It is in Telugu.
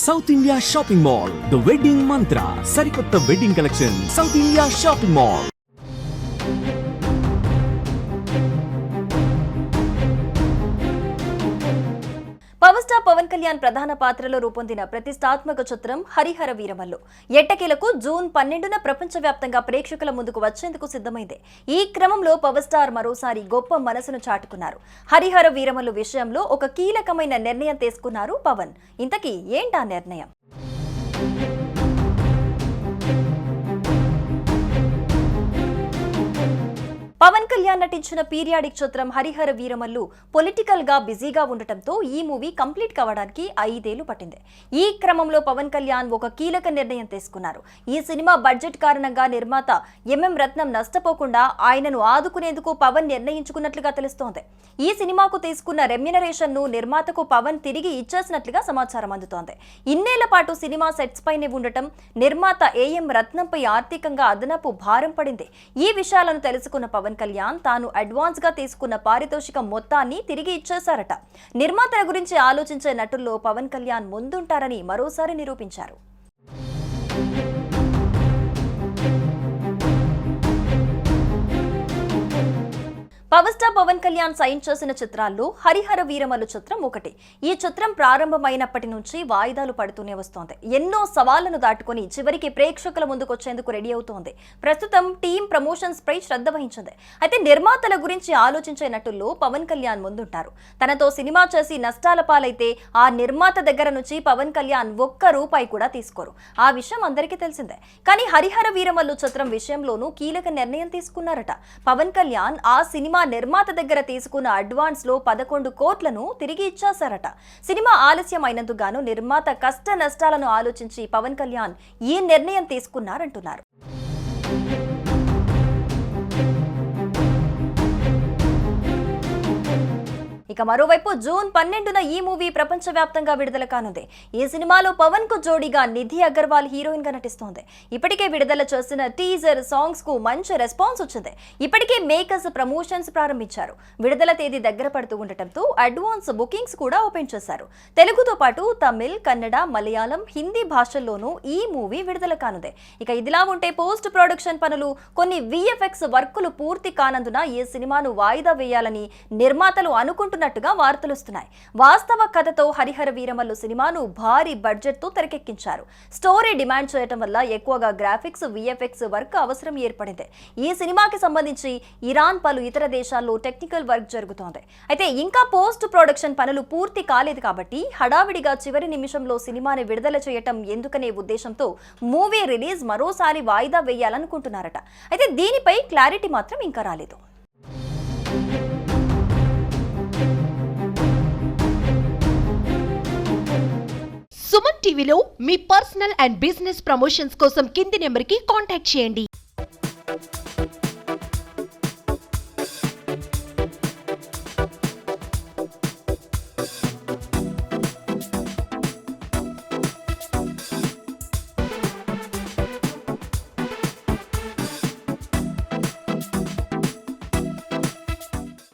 South India shopping mall, the wedding Mantra, సరికొత్త wedding collection, South India shopping mall. Power star Pawan Kalyan ప్రధాన పాత్రలో రూపొందిన ప్రతిష్టాత్మక చిత్రం హరిహర వీరమల్లు ఎట్టకేలకు జూన్ 12న ప్రపంచవ్యాప్తంగా ప్రేక్షకుల ముందుకు వచ్చేందుకు సిద్ధమైంది. ఈ క్రమంలో పవర్ స్టార్ మరోసారి గొప్ప మనసును చాటుకున్నారు. హరిహర వీరమల్లు విషయంలో ఒక కీలకమైన నిర్ణయం తీసుకున్నారు పవన్. ఇంతకీ ఏంటా నిర్ణయం? పవన్ కళ్యాణ్ నటించిన పీరియాడిక్ చిత్రం హరిహర వీరమల్లు పొలిటికల్ గా బిజీగా ఉండటంతో ఈ మూవీ కంప్లీట్ కావడానికి 5 ఏళ్లు పట్టింది. ఈ క్రమంలో పవన్ కళ్యాణ్ ఒక కీలక నిర్ణయం తీసుకున్నారు. ఈ సినిమా బడ్జెట్ కారణంగా నిర్మాత ఎంఎం రత్నం నష్టపోకుండా ఆయనను ఆదుకునేందుకు పవన్ నిర్ణయించుకున్నట్లుగా తెలుస్తోంది. ఈ సినిమాకు తీసుకున్న రెమ్యునరేషన్ ను నిర్మాతకు పవన్ తిరిగి ఇచ్చేసినట్లుగా సమాచారం అందుతోంది. ఇన్నేళ్ల పాటు సినిమా సెట్స్ పైనే ఉండటం నిర్మాత ఏఎం రత్నంపై ఆర్థికంగా అదనపు భారం పడింది. ఈ విషయాలను తెలుసుకున్న పవన్ కళ్యాణ్ తాను అడ్వాన్స్ గా తీసుకున్న పారితోషికం మొత్తాన్ని తిరిగి ఇచ్చేశారట. నిర్మాతల గురించి ఆలోచించే నటుల్లో పవన్ కళ్యాణ్ ముందుంటారని మరోసారి నిరూపించారు. Power star Pawan Kalyan sign చేసిన చిత్రాల్లో హరిహర వీరమల్లు చిత్రం ఒకటి. ఈ చిత్రం ప్రారంభమైనప్పటి నుంచి వాయిదాలు పడుతూనే వస్తోంది. ఎన్నో సవాళ్లను దాటుకుని చివరికి ప్రేక్షకుల ముందుకు వచ్చేందుకు రెడీ అవుతోంది. ప్రస్తుతం టీం ప్రమోషన్స్ పై శ్రద్ధ వహించింది. అయితే నిర్మాతల గురించి ఆలోచించే నటుల్లో పవన్ కళ్యాణ్ ముందుంటారు. తనతో సినిమా చేసి నష్టాల పాలైతే ఆ నిర్మాత దగ్గర నుంచి పవన్ కళ్యాణ్ ₹1 కూడా తీసుకోరు. ఆ విషయం అందరికీ తెలిసిందే. కానీ హరిహర వీరమల్లు చిత్రం విషయంలోనూ కీలక నిర్ణయం తీసుకున్నారట. పవన్ కళ్యాణ్ ఆ సినిమా నిర్మాత దగ్గర తీసుకున్న అడ్వాన్స్ లో 11 కోట్లను తిరిగి ఇచ్చేశారట. సినిమా ఆలస్యం అయినందుకు గాను నిర్మాత కష్ట నష్టాలను ఆలోచించి పవన్ కళ్యాణ్ ఈ నిర్ణయం తీసుకున్నారంటున్నారు. ఇక మరోవైపు జూన్ 12న ఈ మూవీ ప్రపంచవ్యాప్తంగా విడుదల కానుంది. ఈ సినిమాలో పవన్ కు జోడీగా నిధి అగర్వాల్ హీరోయిన్ గా నటిస్తోంది. ఇప్పటికే విడుదల చేసిన టీజర్ సాంగ్స్ కు మంచి రెస్పాన్స్ వచ్చింది. ఇప్పటికే మేకర్స్ ప్రమోషన్స్ ప్రారంభించారు. విడుదల తేదీ దగ్గర పడుతూ ఉండటంతో అడ్వాన్స్ బుకింగ్స్ కూడా ఓపెన్ చేశారు. తెలుగుతో పాటు తమిళ్, కన్నడ, మలయాళం, హిందీ భాషల్లోనూ ఈ మూవీ విడుదల కానుంది. ఇక ఇదిలా ఉంటే పోస్ట్ ప్రొడక్షన్ పనులు, కొన్ని విఎఫ్ఎక్స్ వర్కులు పూర్తి కానందున ఈ సినిమాను వాయిదా వేయాలని నిర్మాతలు అనుకుంటున్నారు గా వార్తలుస్తున్నాయి. వాస్తవ కథతో హరిహర వీరమల్లు సినిమాను భారీ బడ్జెట్ తో తెరకెక్కించారు. స్టోరీ డిమాండ్ చేయడం వల్ల ఎక్కువగా గ్రాఫిక్స్, విఎఫ్ఎక్స్ వర్క్ అవసరం ఏర్పడింది. ఈ సినిమాకి సంబంధించి ఇరాన్, పలు ఇతర దేశాల్లో టెక్నికల్ వర్క్ జరుగుతోంది. అయితే ఇంకా పోస్ట్ ప్రొడక్షన్ పనులు పూర్తి కాలేదు కాబట్టి హడావిడిగా చివరి నిమిషంలో సినిమాని విడుదల చేయటం ఎందుకనే ఉద్దేశంతో మూవీ రిలీజ్ మరోసారి వాయిదా వేయాలనుకుంటున్నారట. అయితే దీనిపై క్లారిటీ మాత్రం ఇంకా రాలేదు. సుమన్ టీవీలో మీ పర్సనల్ అండ్ బిజినెస్ ప్రమోషన్స్ కోసం కింది నెంబర్కి కాంటాక్ట్ చేయండి.